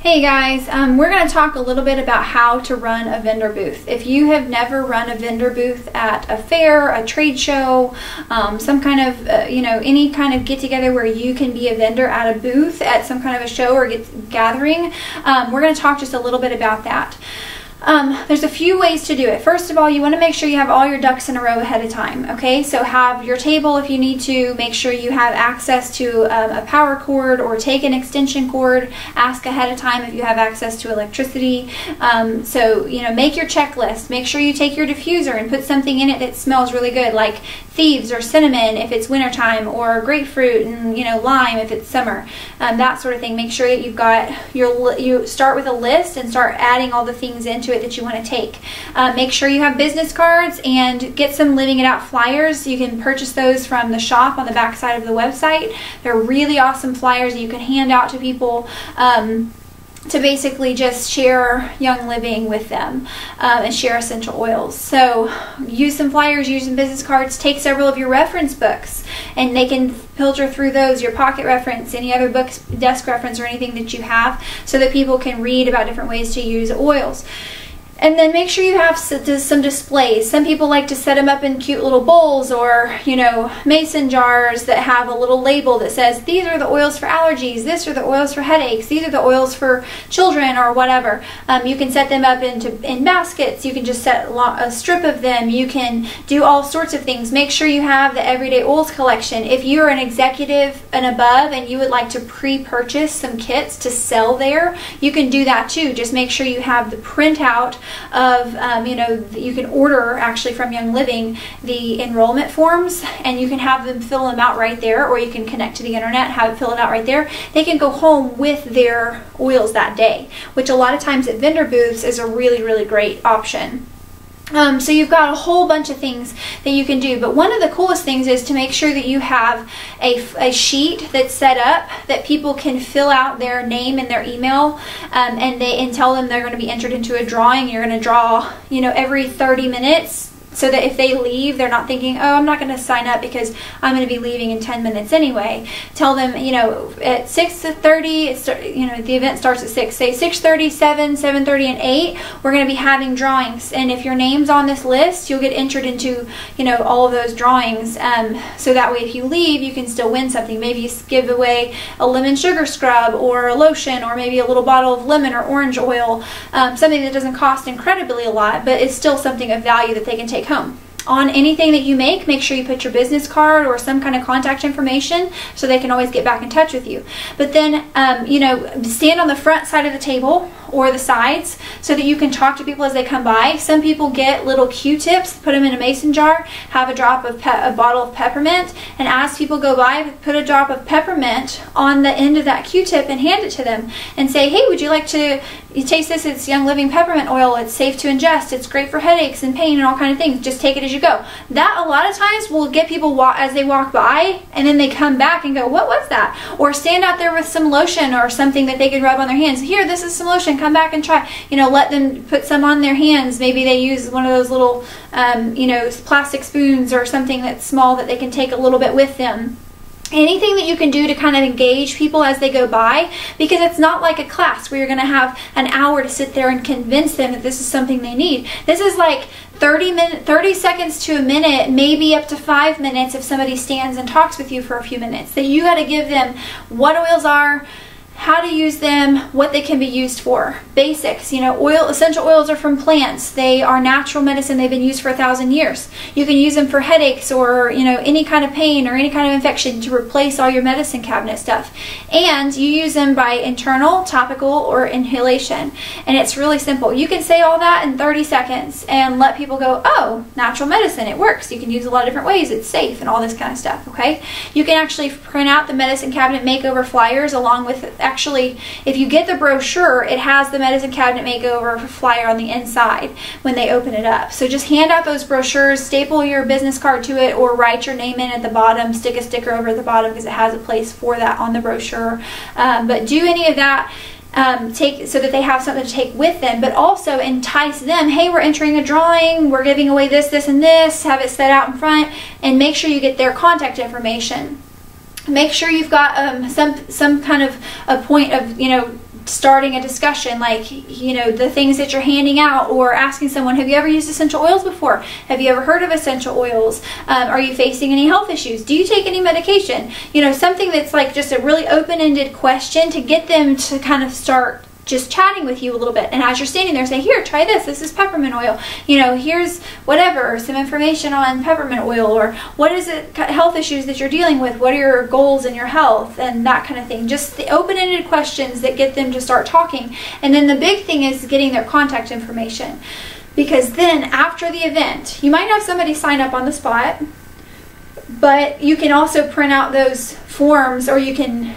Hey guys, we're going to talk a little bit about how to run a vendor booth. If you have never run a vendor booth at a fair, a trade show, some kind of, any kind of get together where you can be a vendor at a booth at some kind of a show or gathering, we're going to talk just a little bit about that. There's a few ways to do it. First of all, you want to make sure you have all your ducks in a row ahead of time, okay? So have your table if you need to, make sure you have access to a power cord or take an extension cord, ask ahead of time if you have access to electricity. Make your checklist, make sure you take your diffuser and put something in it that smells really good, like thieves or cinnamon if it's wintertime, or grapefruit and lime if it's summer, that sort of thing. Make sure that you've got you start with a list and start adding all the things into it that you want to take. Make sure you have business cards and get some Living It Out flyers. You can purchase those from the shop on the back side of the website. They're really awesome flyers that you can hand out to people to basically just share Young Living with them and share essential oils. So use some flyers, use some business cards, take several of your reference books, and they can filter through those, your pocket reference, any other books, desk reference, or anything that you have, so that people can read about different ways to use oils. And then make sure you have some displays. Some people like to set them up in cute little bowls or, mason jars that have a little label that says, these are the oils for allergies, these are the oils for headaches, these are the oils for children, or whatever. You can set them up in baskets. You can just set a strip of them. You can do all sorts of things. Make sure you have the Everyday Oils collection. If you're an executive and above and you would like to pre-purchase some kits to sell there, you can do that too. Just make sure you have the printout of, you can order actually from Young Living the enrollment forms, and you can have them fill them out right there, or you can connect to the internet, have it fill it out right there. They can go home with their oils that day, which a lot of times at vendor booths is a really, really great option. So you've got a whole bunch of things that you can do, but one of the coolest things is to make sure that you have a sheet that's set up that people can fill out their name and their email, and tell them they're going to be entered into a drawing. You're going to draw, every 30 minutes. So that if they leave, they're not thinking, oh, I'm not going to sign up because I'm going to be leaving in 10 minutes anyway. Tell them, at 6:30, the event starts at 6. Say 6:30, 7, 7:30, and 8, we're going to be having drawings. And if your name's on this list, you'll get entered into, all of those drawings. So that way if you leave, you can still win something. Maybe you give away a lemon sugar scrub or a lotion, or maybe a little bottle of lemon or orange oil, something that doesn't cost incredibly a lot, but it's still something of value that they can take home. On anything that you make sure you put your business card or some kind of contact information so they can always get back in touch with you. But then, stand on the front side of the table or the sides so that you can talk to people as they come by. Some people get little Q-tips, put them in a mason jar, have a bottle of peppermint, and as people go by, put a drop of peppermint on the end of that Q-tip and hand it to them and say, hey, would you like to taste this? It's Young Living peppermint oil. It's safe to ingest. It's great for headaches and pain and all kind of things. Just take it as you go. That a lot of times will get people as they walk by, and then they come back and go, what was that? Or stand out there with some lotion or something that they can rub on their hands. Here, this is some lotion. Come back and try. Let them put some on their hands. Maybe they use one of those little, plastic spoons or something that's small that they can take a little bit with them. Anything that you can do to kind of engage people as they go by, because it's not like a class where you're going to have an hour to sit there and convince them that this is something they need. This is like 30 seconds to a minute, maybe up to 5 minutes if somebody stands and talks with you for a few minutes. That you got to give them what oils are, how to use them, what they can be used for. Basics, essential oils are from plants. They are natural medicine. They've been used for 1,000 years. You can use them for headaches or, any kind of pain or any kind of infection to replace all your medicine cabinet stuff. And you use them by internal, topical, or inhalation. And it's really simple. You can say all that in 30 seconds and let people go, oh, natural medicine, it works. You can use a lot of different ways. It's safe and all this kind of stuff, okay? You can actually print out the medicine cabinet makeover flyers along with, actually, if you get the brochure, it has the medicine cabinet makeover flyer on the inside when they open it up. So just hand out those brochures, staple your business card to it, or write your name in at the bottom, stick a sticker over at the bottom because it has a place for that on the brochure. But do any of that. So that they have something to take with them, but also entice them. Hey, we're entering a drawing, we're giving away this, this, and this. Have it set out in front, and make sure you get their contact information. Make sure you've got some kind of a point of starting a discussion, like, you know, the things that you're handing out, or asking someone, have you ever used essential oils before? Have you ever heard of essential oils? Are you facing any health issues? Do you take any medication? You know, something that's like just a really open-ended question to get them to kind of start just chatting with you a little bit. And as you're standing there, say, here, try this. This is peppermint oil. You know, here's whatever, some information on peppermint oil, or what is it, health issues that you're dealing with? What are your goals in your health? And that kind of thing. Just the open-ended questions that get them to start talking. And then the big thing is getting their contact information. Because then after the event, you might have somebody sign up on the spot, but you can also print out those forms, or you can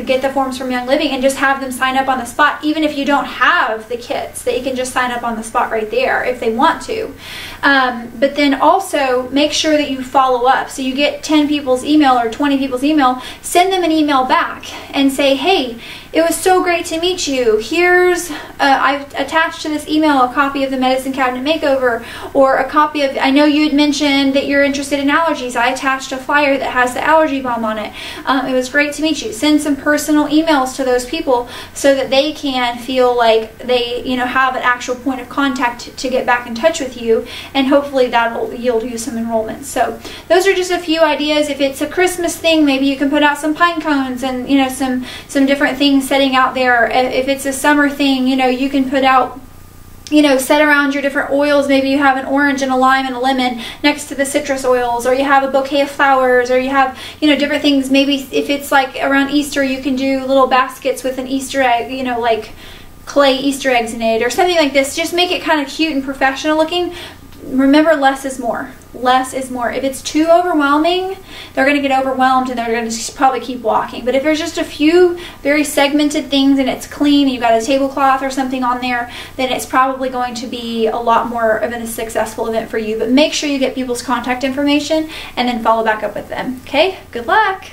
get the forms from Young Living and just have them sign up on the spot, even if you don't have the kits. They can just sign up on the spot right there if they want to. But then also make sure that you follow up. So you get 10 people's email or 20 people's email, send them an email back and say, hey, it was so great to meet you. Here's, I've attached to this email a copy of the Medicine Cabinet Makeover, or a copy of, I know you had mentioned that you're interested in allergies. I attached a flyer that has the allergy balm on it. It was great to meet you. Send some personal emails to those people so that they can feel like they, you know, have an actual point of contact to get back in touch with you, and hopefully that'll yield you some enrollments. So those are just a few ideas. If it's a Christmas thing, maybe you can put out some pine cones and, you know, some different things setting out there. If it's a summer thing, you know, you can put out, you know, set around your different oils. Maybe you have an orange and a lime and a lemon next to the citrus oils, or you have a bouquet of flowers, or you have, you know, different things. Maybe if it's like around Easter, you can do little baskets with an Easter egg, you know, like clay Easter eggs in it, or something like this. Just make it kind of cute and professional looking. Remember, less is more. Less is more. If it's too overwhelming, they're going to get overwhelmed and they're going to probably keep walking. But if there's just a few very segmented things and it's clean and you've got a tablecloth or something on there, then it's probably going to be a lot more of a successful event for you. But make sure you get people's contact information and then follow back up with them. Okay? Good luck!